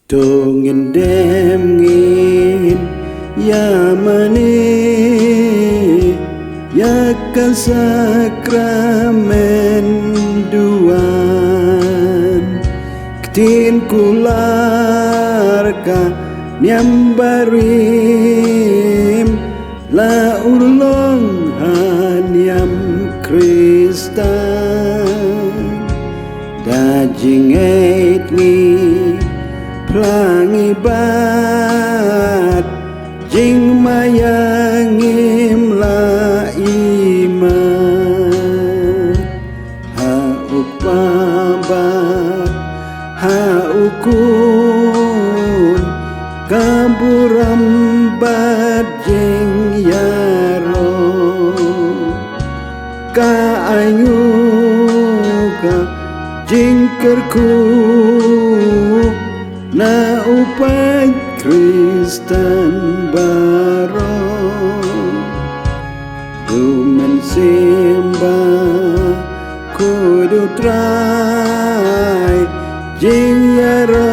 Tongin demngin yamani yakan sakramen duan ketin kularka nyambarim la ulong hanyam Kristan dajing etni Plangibat jing mayangim la iman ha upabat ha ukun kaburam bat jing yaro ka ayuka jing kerku na upat Kristen baro dumen simba kudu try jing yaro